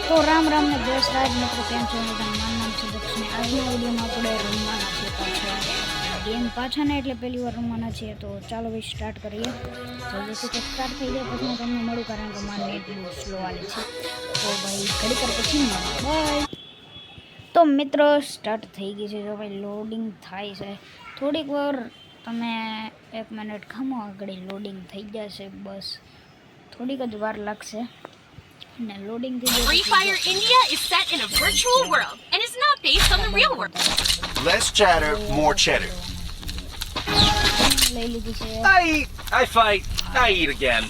તો રામ રામ ને જય શ્રી રાજ મિત્રો, કેમ છો? મારું નામ છે દક્ષિણ. આજના વિડીયોમાં આપણે રમવાના છીએ પાછા ગેમ પાછા ને એટલે પહેલી વાર રમવાના છીએ. તો ચાલો ભાઈ સ્ટાર્ટ કરીએ. જલ્દીથી તો સ્ટાર્ટ થઈ જાય પછી હું તમને મળું, કારણ કે મારું નેટ બહુ સ્લો આવે છે. તો ભાઈ ઘડી કર પછી મળો, બાય. તો મિત્રો સ્ટાર્ટ થઈ ગઈ છે. જો ભાઈ લોડિંગ થાય છે, થોડીક વાર તમે 1 મિનિટ ખમો, આગળ લોડિંગ થઈ જશે. બસ થોડીક જ વાર લાગશે. Loading Free Fire India is set in a virtual world and is not based on the real world. Less chatter, more cheddar. I fight, I eat again.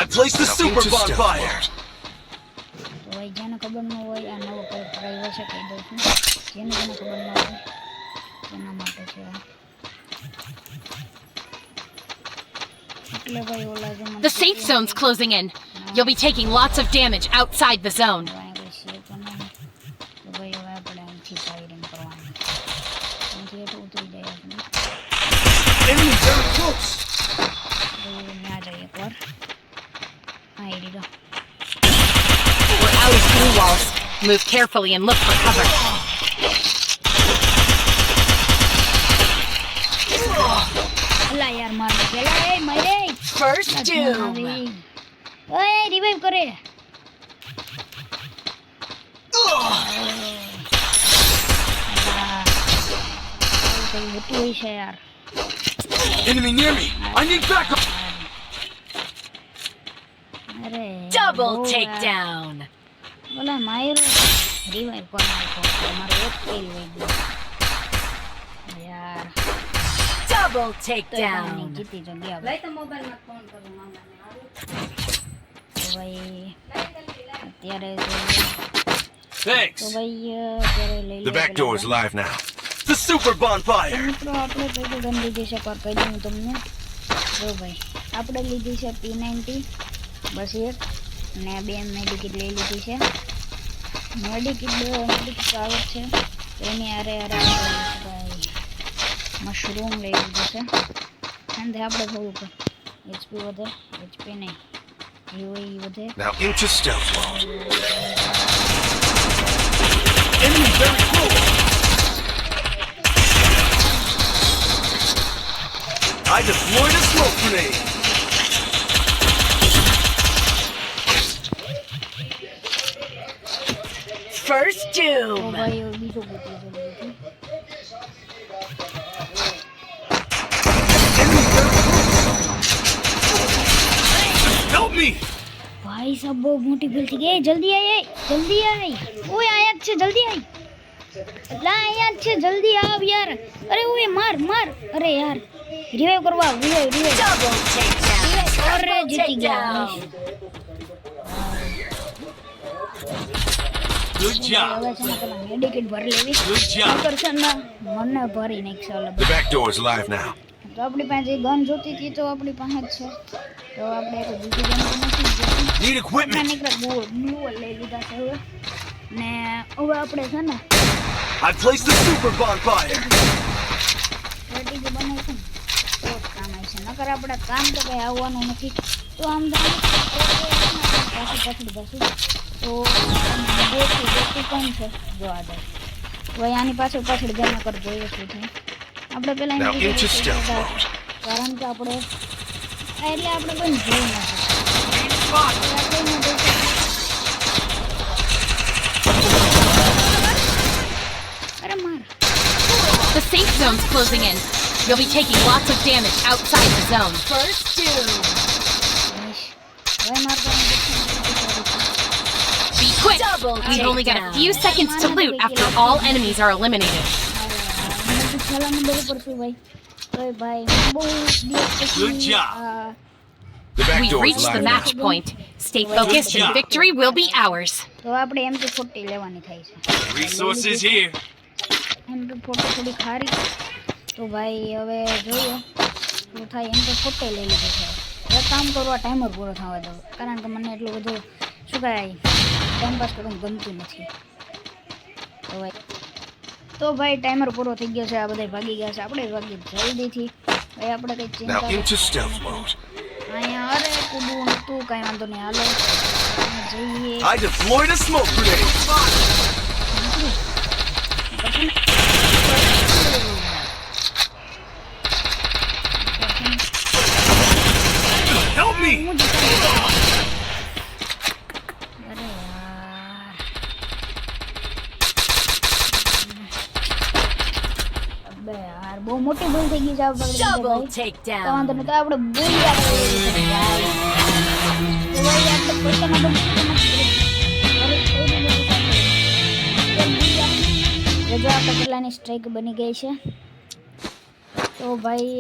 I placed the super bonfire. તો ભાઈ જેને ખબર ન હોય આ નવો character આવ્યો છે, કહી દઉં છું. જેને ખબર ન હોય એના માટે છે. એટલે ભાઈ ઓલા જે The safe zone's closing in. You'll be taking lots of damage outside the zone. તો ભાઈ હવે આપણે અહીંથી ફાયરિંગ કરવાની. અહીંથી એટલું ઉતરી જાય આપણે. Enemy very close. ના જાય એકવાર. હા એ રીડો. We're out of blue walls. Move carefully and look for cover. અલા યાર માર પેલા એ મરે. First doom. ઓય રિવાઇવ કરે. હોય છે યાર. Enemy near me. I need backup. અરે Double takedown. બોલા માયરો રિવાઇવ કરી નાખો. મારો એક કિલ વઈ ગયો યાર. Double તો takedown. જીતી તો ગયા. ભાઈ તો મોબાઈલમાં ફોન કરું મામાને. તો ભાઈ અત્યારે તો Thanks. ભાઈ અત્યારે લઈ The back door is live now. The super bonfire. મિત્રો આપણે કઈ ગન લીધી છે પર કહી દઉં તમને. જો ભાઈ આપણે લીધી છે P90 બસ એક, ને 2 મેડિકિટ લઈ લીધી છે. મેડિકિટ આવે છે એની આરે ભાઈ મશરૂમ લઈ લીધું છે. અને આપણે થોડુંક HP વધે, HP નહીં UAE વધે. Now into stealth mode. Enemy very close. I deployed a smoke grenade. First તો doom. ભાઈ બીજો પૂછ્યું છે બીજું. Enemy very close. Help me. ભાઈ સાહેબ બહુ મોટી ભૂલ થઈ ગઈ. જલ્દી આય, જલ્દી આય. ઓય આયા જ છે, જલ્દી આય. લા આયા જ છે, જલ્દી આવ યાર. અરે ઓય માર માર. અરે યાર રિવાઇવ કરવા, રિવાઇવ. Double takedown. અરે જીતી ગયા. Good job. હવે છે ને પેલા મેડિકેટ ભરી લેવી. Good job. નકર છે ને મને ભરી નાખશે ઓલા. The back door is live now. તો આપણી પાસે ગન જોતી હતી તો આપણી પાસે જ છે. તો આપણે એક બીજી ગન નથી જોતી. Need equipment. બ્લુ લઈ લીધા છે હવે. ને હવે આપણે છે ને I placed the super bonfire. Strategy બનાવીશું ને તો જ કામ આવશે. નકર આપણે કામ તો કંઈ આવવાનું નથી. તો આમ પાછું તો ગોતું કોણ છે જો આ જાય. હવે આની પાછળ જમા કરી જોઈએ શું છે. આપણે પેલા Now into stealth mode. કારણ કે આપણે એટલે આપણે કોઈ જોઈ ના અરે માર. The safe zone's closing in. You'll be taking lots of damage outside the zone. First doom. હવે માર Be quick. We've only got a few seconds to loot after all enemies are eliminated. છેલ્લા number ઉપર છું ભાઈ. તો ભાઈ બહુ દિવસ પછી Good job. The back We've door is reached the live match now. point. Stay focused and victory will be ours. તો આપણે MP40 લેવાની થાય છે. Resources here. MP40 થોડી ખારી. તો ભાઈ હવે જોઈએ શું થાય. MP40 લઈ લીધું છે. હવે કામ કરવા ટાઈમર પૂરો થવા દો, કારણ કે મને એટલું બધું શું કહેવાય ટાઈમ પાસ કરવાનું ગમતું નથી. તો ભાઈ ટાઈમર પૂરો થઈ ગયો છે. આ બધા ભાગી ગયા છે, આપણે ભાગી જલ્દીથી. ભાઈ આપણે કંઈ Now ચિંતા into stealth mode. અહીંયા અરે કૂદવું નતું કઈ વાંધો નહીં હાલો અહીંયા જઈએ I deployed a smoke grenade. Help me! અરે યાર અબે યાર બહુ મોટી ભૂલ થઈ ગઈ છે આ વખતે Double ભાઈ. તો takedown. વાંધો નહીં તો આપણે ભૂલ યાદ કરી છે ભાઈ. તો ભાઈ આપણે પોતાના રજા આપણે કેટલાની સ્ટ્રાઇક બની ગઈ છે તો ભાઈ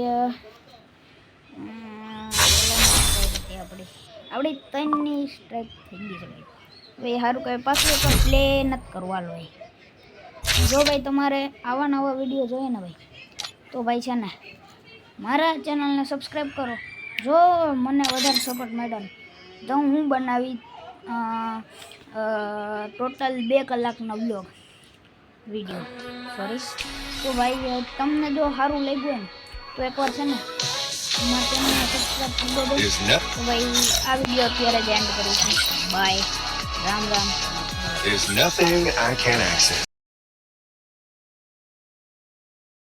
આપણી 3ની સ્ટ્રાઇક થઈ ગઈ છે ભાઈ સારું કહે પાછું એક પ્લે નથી કરવાનો ભાઈ જો ભાઈ તમારે આવા નવા વિડીયો જોઈએ ને ભાઈ તો ભાઈ છે ને મારા ચેનલને સબસ્ક્રાઈબ કરો જો મને વધારે સપોર્ટ મળ્યો ને તો હું બનાવી ટોટલ 2 કલાકનો બ્લોગ વિડીયો સોરી તો ભાઈ તમને જો સારું લાગ્યું હોય ને તો એકવાર છે ને મારા ચેનલને સબસ્ક્રાઈબ કરી દેજો There's no, તો ભાઈ આ વિડીયો અત્યારે જ એન્ડ કરીશું bye Ram Ram there's nothing I can't access.